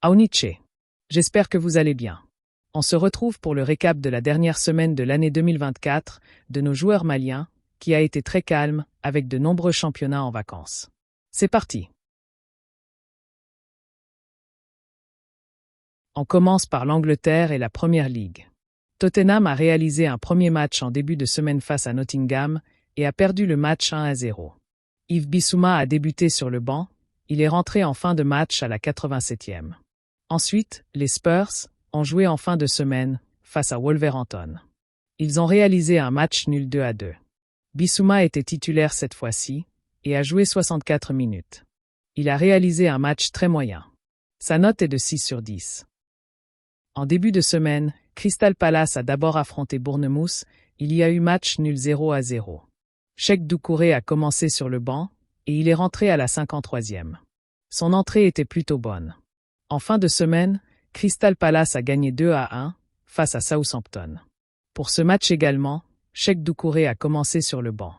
Aoniche. J'espère que vous allez bien. On se retrouve pour le récap de la dernière semaine de l'année 2024 de nos joueurs maliens, qui a été très calme, avec de nombreux championnats en vacances. C'est parti. On commence par l'Angleterre et la Première Ligue. Tottenham a réalisé un premier match en début de semaine face à Nottingham et a perdu le match 1-0. Yves Bissouma a débuté sur le banc, il est rentré en fin de match à la 87e. Ensuite, les Spurs ont joué en fin de semaine face à Wolverhampton. Ils ont réalisé un match nul 2-2. Bissouma était titulaire cette fois-ci et a joué 64 minutes. Il a réalisé un match très moyen. Sa note est de 6 sur 10. En début de semaine, Crystal Palace a d'abord affronté Bournemouth, il y a eu match nul 0-0. Cheikh Doucouré a commencé sur le banc et il est rentré à la 53e. Son entrée était plutôt bonne. En fin de semaine, Crystal Palace a gagné 2-1 face à Southampton. Pour ce match également, Cheikh Doucouré a commencé sur le banc.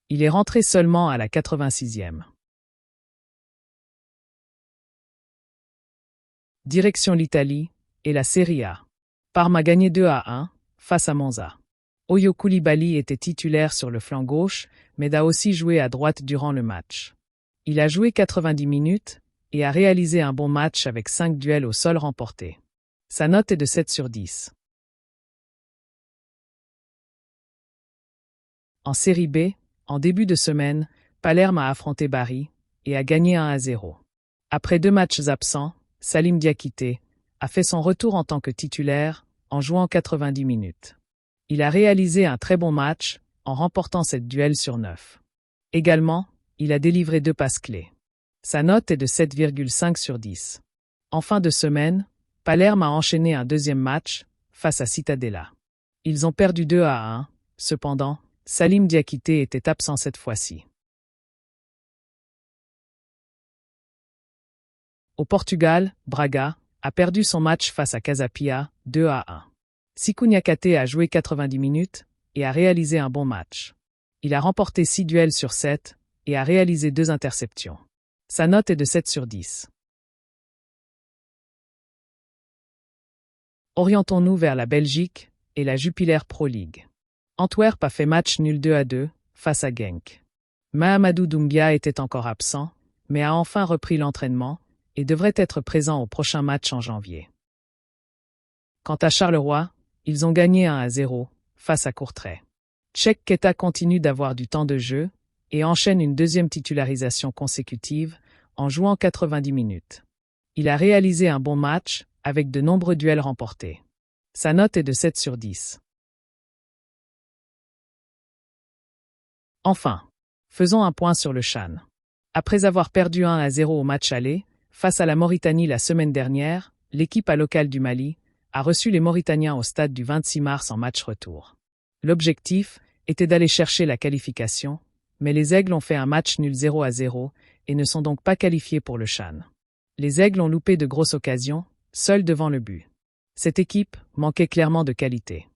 Il est rentré seulement à la 86e. Direction l'Italie et la Serie A. Parme a gagné 2-1 face à Monza. Oyo Koulibaly était titulaire sur le flanc gauche, mais a aussi joué à droite durant le match. Il a joué 90 minutes et a réalisé un bon match avec 5 duels au sol remportés. Sa note est de 7 sur 10. En Série B, en début de semaine, Palerme a affronté Bari et a gagné 1-0. Après 2 matchs absents, Salim Diakité a fait son retour en tant que titulaire en jouant 90 minutes. Il a réalisé un très bon match en remportant 7 duels sur 9. Également, il a délivré 2 passes clés. Sa note est de 7,5 sur 10. En fin de semaine, Palerme a enchaîné un deuxième match face à Cittadella. Ils ont perdu 2-1, cependant, Salim Diakité était absent cette fois-ci. Au Portugal, Braga a perdu son match face à Casa Pia, 2-1. Sekou Niakhaté a joué 90 minutes et a réalisé un bon match. Il a remporté 6 duels sur 7 et a réalisé 2 interceptions. Sa note est de 7 sur 10. Orientons-nous vers la Belgique et la Jupiler Pro League. Antwerp a fait match nul 2-2 face à Genk. Mahamadou Doumbia était encore absent, mais a enfin repris l'entraînement et devrait être présent au prochain match en janvier. Quant à Charleroi, ils ont gagné 1-0 face à Courtrai. Cheikh Keita continue d'avoir du temps de jeu et enchaîne une deuxième titularisation consécutive en jouant 90 minutes. Il a réalisé un bon match avec de nombreux duels remportés. Sa note est de 7 sur 10. Enfin, faisons un point sur le CHAN. Après avoir perdu 1-0 au match aller, face à la Mauritanie la semaine dernière, l'équipe locale du Mali a reçu les Mauritaniens au stade du 26 mars en match retour. L'objectif était d'aller chercher la qualification, mais les Aigles ont fait un match nul 0-0 et ne sont donc pas qualifiés pour le CHAN. Les Aigles ont loupé de grosses occasions, seuls devant le but. Cette équipe manquait clairement de qualité.